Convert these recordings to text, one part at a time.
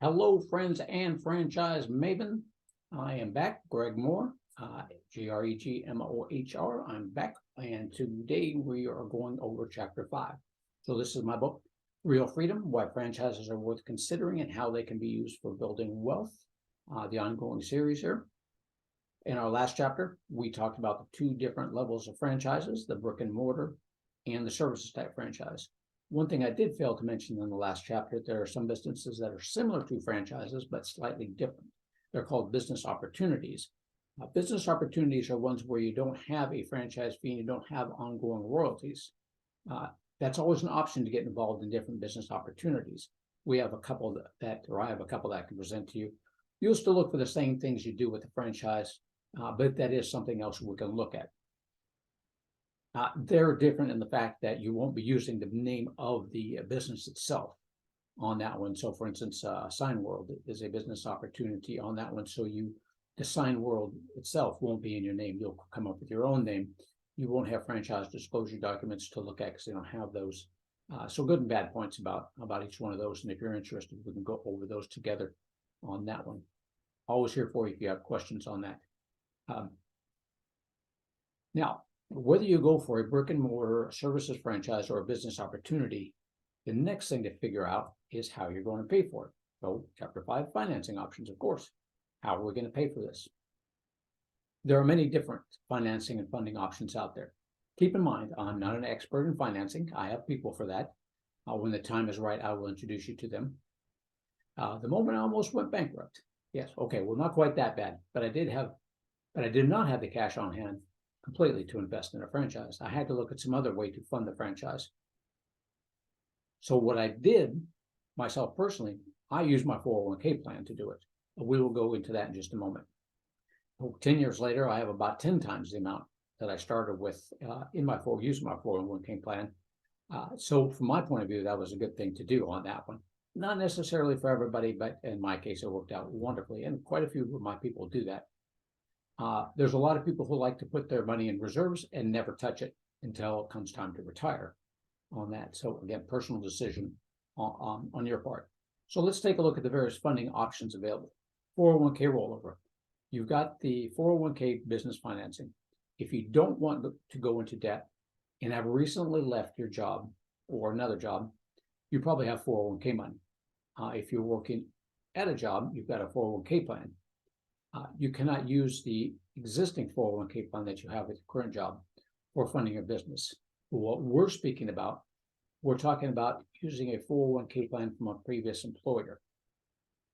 Hello, friends and franchise Maven. I am back, Greg Mohr, Gregmohr. I'm back, and today we are going over Chapter 5. So this is my book, Real Freedom, Why Franchises Are Worth Considering and How They Can Be Used for Building Wealth, the ongoing series here. In our last chapter, we talked about the two different levels of franchises, the brick and mortar and the services type franchise. One thing I did fail to mention in the last chapter, there are some businesses that are similar to franchises, but slightly different. They're called business opportunities. Business opportunities are ones where you don't have a franchise fee and you don't have ongoing royalties. That's always an option to get involved in different business opportunities. We have a couple I have a couple that I can present to you. You'll still look for the same things you do with the franchise, but that is something else we can look at. They're different in the fact that you won't be using the name of the business itself on that one. So for instance, Sign World is a business opportunity on that one. So the Sign World itself won't be in your name. You'll come up with your own name. You won't have franchise disclosure documents to look at because they don't have those. So good and bad points about each one of those. And if you're interested, we can go over those together on that one. Always here for you if you have questions on that. Now, whether you go for a brick and mortar services franchise or a business opportunity, the next thing to figure out is how you're going to pay for it. So Chapter 5, financing options, of course. How are we going to pay for this? There are many different financing and funding options out there. Keep in mind, I'm not an expert in financing. I have people for that. When the time is right, I will introduce you to them. The moment I almost went bankrupt. Yes, okay, well, not quite that bad, but I did not have the cash on hand completely to invest in a franchise. I had to look at some other way to fund the franchise. So what I did myself personally, I used my 401k plan to do it. We will go into that in just a moment. 10 years later, I have about 10 times the amount that I started with using my 401k plan. So from my point of view, that was a good thing to do on that one. Not necessarily for everybody, but in my case, it worked out wonderfully. And quite a few of my people do that. There's a lot of people who like to put their money in reserves and never touch it until it comes time to retire on that. So again, personal decision on your part. So let's take a look at the various funding options available. 401k rollover. You've got the 401k business financing. If you don't want to go into debt and have recently left your job or another job, you probably have 401k money. If you're working at a job, you've got a 401k plan. You cannot use the existing 401k plan that you have with your current job for funding your business. What we're speaking about, we're talking about using a 401k plan from a previous employer.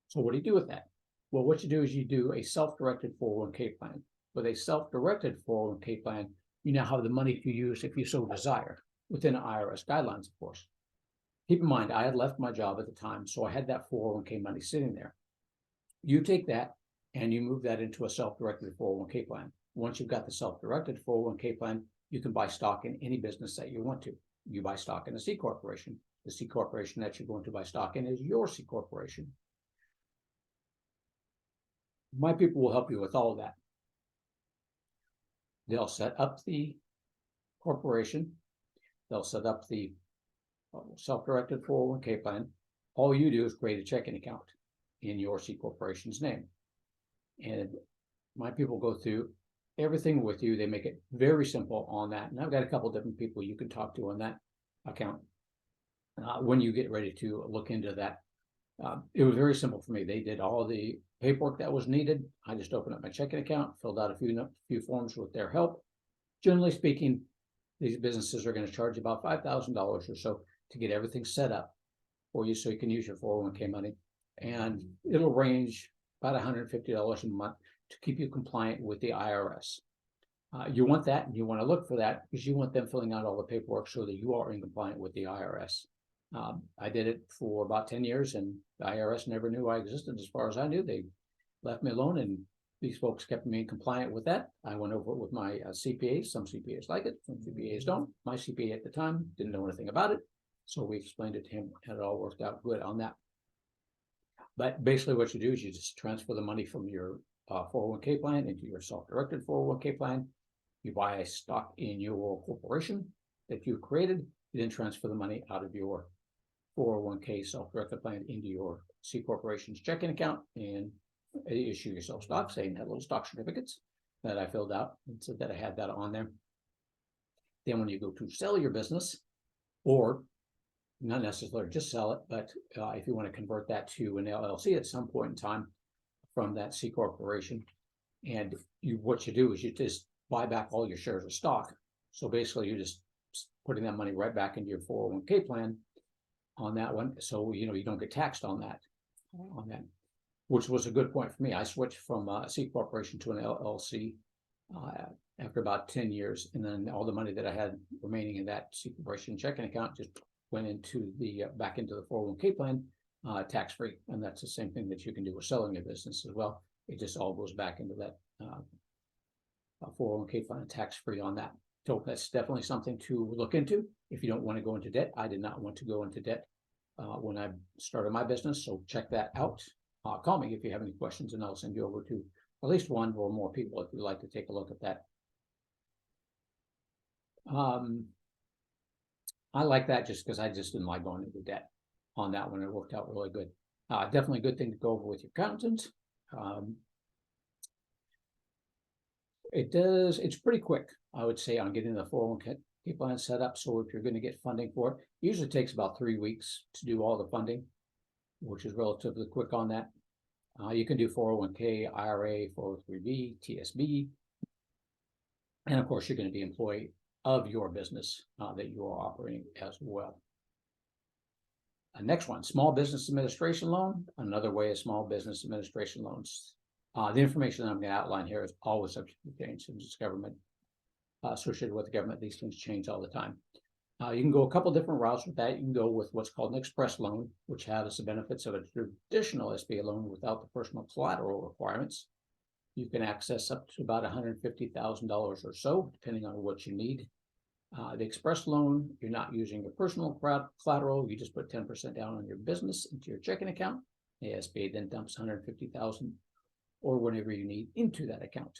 So what do you do with that? Well, what you do is you do a self-directed 401k plan. With a self-directed 401k plan, you now have the money to use if you so desire, within IRS guidelines, of course. Keep in mind, I had left my job at the time, so I had that 401k money sitting there. You take that and you move that into a self-directed 401k plan. Once you've got the self-directed 401k plan, you can buy stock in any business that you want to. You buy stock in a C corporation. The C corporation that you're going to buy stock in is your C corporation. My people will help you with all of that. They'll set up the corporation. They'll set up the self-directed 401k plan. All you do is create a checking account in your C corporation's name. And my people go through everything with you. They make it very simple on that. And I've got a couple different people you can talk to on that account when you get ready to look into that. It was very simple for me. They did all the paperwork that was needed. I just opened up my checking account, filled out a few forms with their help. Generally speaking, these businesses are going to charge about $5,000 or so to get everything set up for you so you can use your 401k money. And it'll range about $150 a month to keep you compliant with the IRS. You want that, and you want to look for that because you want them filling out all the paperwork so that you are in compliant with the IRS. I did it for about 10 years, and the IRS never knew I existed as far as I knew. They left me alone, and these folks kept me compliant with that. I went over it with my CPAs. Some CPAs like it, some CPAs don't. My CPA at the time didn't know anything about it, so we explained it to him, and it all worked out good on that. But basically what you do is you just transfer the money from your 401k plan into your self-directed 401k plan. You buy a stock in your corporation that you created. You then transfer the money out of your 401k self-directed plan into your C Corporation's checking account and issue yourself stock, saying that little stock certificates that I filled out and said that I had that on there. Then when you go to sell your business, or not necessarily just sell it, but if you want to convert that to an LLC at some point in time from that C Corporation, and what you do is you just buy back all your shares of stock. So basically you're just putting that money right back into your 401k plan on that one. So, you don't get taxed on that, which was a good point for me. I switched from a C Corporation to an LLC after about 10 years. And then all the money that I had remaining in that C Corporation checking account just went into the back into the 401k plan, tax-free. And that's the same thing that you can do with selling your business as well. It just all goes back into that 401k plan, tax-free on that. So that's definitely something to look into if you don't want to go into debt. I did not want to go into debt when I started my business, so check that out. Call me if you have any questions, and I'll send you over to at least one or more people if you'd like to take a look at that. I like that just because I just didn't like going into debt on that one. It worked out really good. Definitely a good thing to go over with your accountant. It's pretty quick, I would say, on getting the 401k plan set up. So if you're going to get funding for it, it usually takes about 3 weeks to do all the funding, which is relatively quick on that. You can do 401k, IRA, 403b, TSB, and of course you're going to be employee of your business that you are operating as well. Next one, small business administration loan. Another way of small business administration loans. The information that I'm going to outline here is always subject to change since it's government associated with the government. These things change all the time. You can go a couple different routes with that. You can go with what's called an express loan, which has the benefits of a traditional SBA loan without the personal collateral requirements. You can access up to about $150,000 or so, depending on what you need. The express loan, you're not using your personal collateral. You just put 10% down on your business into your checking account. The SBA then dumps $150,000 or whenever you need into that account.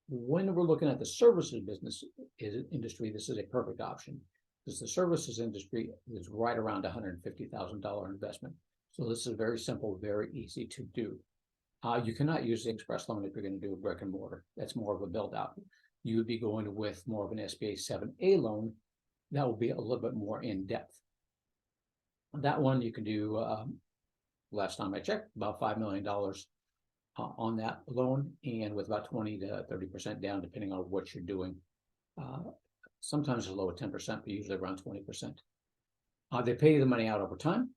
When we're looking at the services business industry, this is a perfect option because the services industry is right around $150,000 investment. So this is very simple, very easy to do. You cannot use the express loan if you're going to do a brick and mortar. That's more of a build out. You would be going with more of an SBA 7A loan. That will be a little bit more in depth. That one you can do, last time I checked, about $5 million on that loan, and with about 20 to 30% down, depending on what you're doing. Sometimes as low as 10%, but usually around 20%. They pay the money out over time.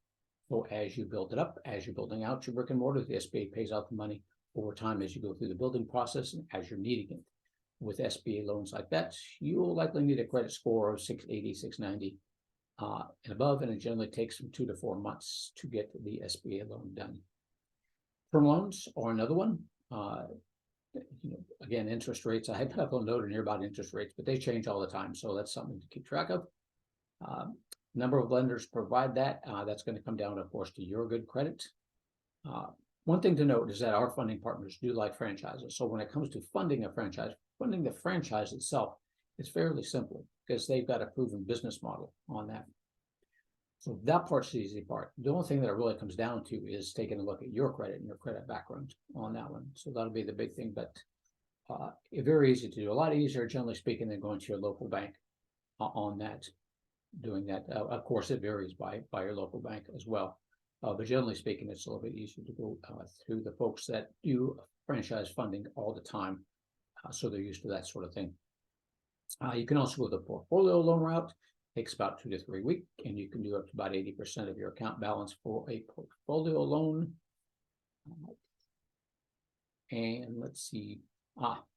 So as you build it up, as you're building out your brick and mortar, the SBA pays out the money over time as you go through the building process and as you're needing it. With SBA loans like that, you'll likely need a credit score of 680, 690 and above, and it generally takes from 2 to 4 months to get the SBA loan done. Term loans are another one. Again, interest rates. I have a note in here about interest rates, but they change all the time, so that's something to keep track of. Number of lenders provide that. That's going to come down, of course, to your good credit. One thing to note is that our funding partners do like franchises. So when it comes to funding a franchise, funding the franchise itself, it's fairly simple because they've got a proven business model on that. So that part's the easy part. The only thing that it really comes down to is taking a look at your credit and your credit background on that one. So that'll be the big thing, but very easy to do. A lot easier, generally speaking, than going to your local bank on that, doing that. Of course, it varies by your local bank as well. But generally speaking, it's a little bit easier to go through the folks that do franchise funding all the time. So they're used to that sort of thing. You can also go the portfolio loan route. Takes about 2 to 3 weeks, and you can do up to about 80% of your account balance for a portfolio loan. And let's see,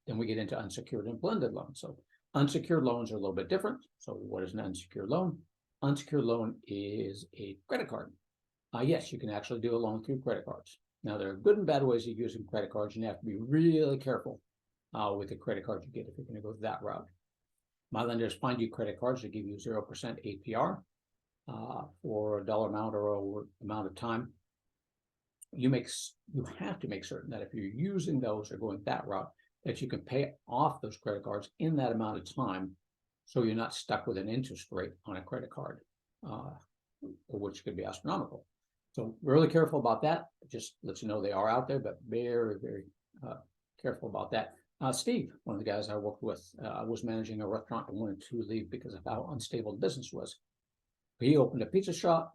then we get into unsecured and blended loans. So unsecured loans are a little bit different. So what is an unsecured loan? Unsecured loan is a credit card. Yes, you can actually do a loan through credit cards. Now, there are good and bad ways of using credit cards, and you have to be really careful with the credit card you get if you're going to go that route. My lenders find you credit cards that give you 0% APR for a dollar amount or over amount of time. You have to make certain that if you're using those or going that route, that you can pay off those credit cards in that amount of time, so you're not stuck with an interest rate on a credit card. which could be astronomical. So really careful about that. Just let you know they are out there, but very, very careful about that. Steve, one of the guys I worked with, was managing a restaurant and wanted to leave because of how unstable the business was. He opened a pizza shop,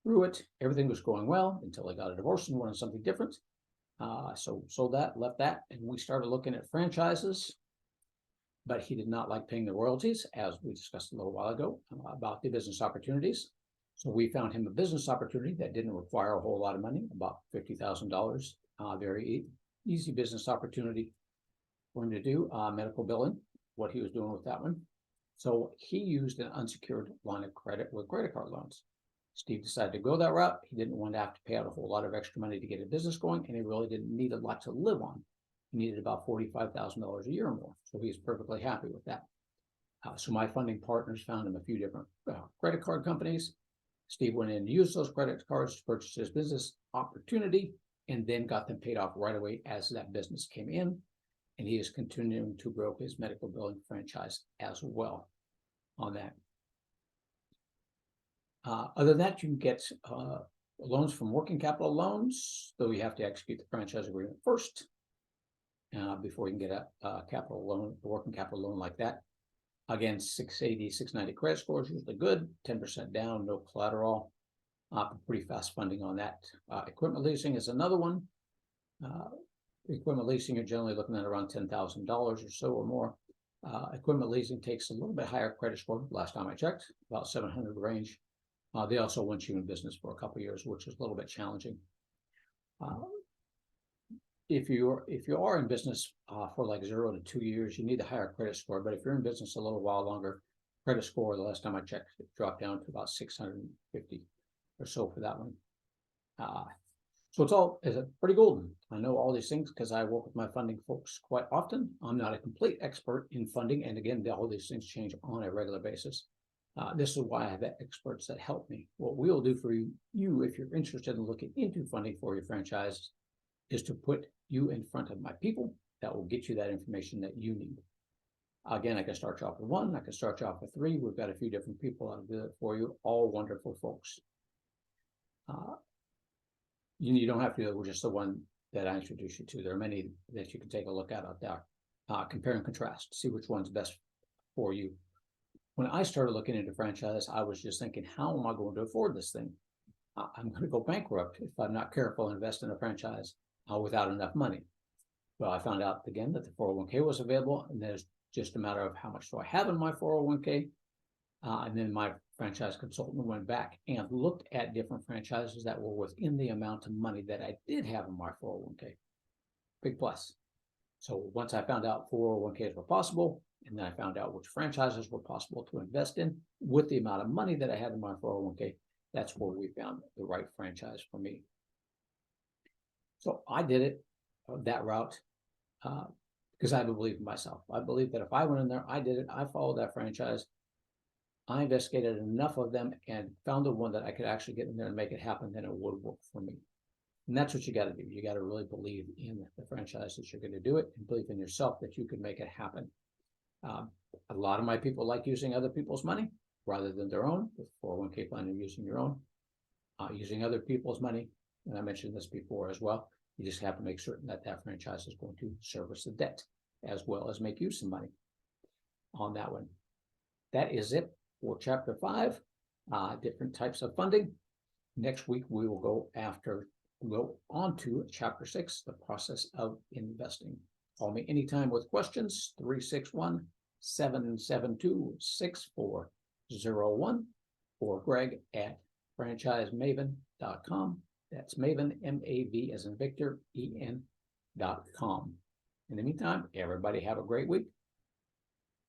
grew it. Everything was going well until he got a divorce and wanted something different. So sold that, left that, and we started looking at franchises. But he did not like paying the royalties, as we discussed a little while ago, about the business opportunities. So we found him a business opportunity that didn't require a whole lot of money, about $50,000. Very easy business opportunity for him to do. Medical billing, what he was doing with that one. So he used an unsecured line of credit with credit card loans. Steve decided to go that route. He didn't want to have to pay out a whole lot of extra money to get a business going, and he really didn't need a lot to live on. He needed about $45,000 a year or more, so he's perfectly happy with that. So my funding partners found him a few different credit card companies. Steve went in and used those credit cards to purchase his business opportunity, and then got them paid off right away as that business came in. And he is continuing to grow his medical billing franchise as well on that. Other than that, you can get loans from working capital loans, though you have to execute the franchise agreement first before you can get a capital loan, a working capital loan like that. Again, 680, 690 credit score is usually good, 10% down, no collateral, pretty fast funding on that. Equipment leasing is another one. Equipment leasing, you're generally looking at around $10,000 or so or more. Equipment leasing takes a little bit higher credit score. Last time I checked, about 700 range. They also want you in business for a couple of years, which is a little bit challenging. If you are in business for like 0 to 2 years, you need a higher credit score. But if you're in business a little while longer, credit score, the last time I checked, it dropped down to about 650 or so for that one. So it's pretty golden. I know all these things because I work with my funding folks quite often. I'm not a complete expert in funding. And again, all these things change on a regular basis. This is why I have experts that help me. What we'll do for you, if you're interested in looking into funding for your franchise, is to put you in front of my people that will get you that information that you need. Again, I can start you off with 1, I can start you off with 3. We've got a few different people that'll do it for you, all wonderful folks. You don't have to go with just the one that I introduced you to. There are many that you can take a look at out there. Compare and contrast, see which one's best for you. When I started looking into franchise, I was just thinking, how am I going to afford this thing? I'm going to go bankrupt if I'm not careful and invest in a franchise without enough money. Well, I found out again that the 401k was available, and there's just a matter of how much do I have in my 401k. And then my franchise consultant went back and looked at different franchises that were within the amount of money that I did have in my 401k. Big plus. So once I found out 401ks were possible, and then I found out which franchises were possible to invest in with the amount of money that I had in my 401k, that's where we found the right franchise for me. So I did it that route because I believe in myself. I believe that if I went in there, I did it, I followed that franchise, I investigated enough of them and found the one that I could actually get in there and make it happen, then it would work for me. And that's what you got to do. You got to really believe in the franchise that you're going to do it, and believe in yourself that you can make it happen. A lot of my people like using other people's money rather than their own. With 401k plan, you're using your own. Using other people's money, and I mentioned this before as well, you just have to make certain that that franchise is going to service the debt as well as make you some money on that one. That is it for Chapter 5, different types of funding. Next week, we will go on to Chapter 6, the process of investing. Call me anytime with questions, 361-772-6401, or Greg at franchisemaven.com. That's Maven, M-A-V as in Victor, E-N.com. In the meantime, everybody have a great week.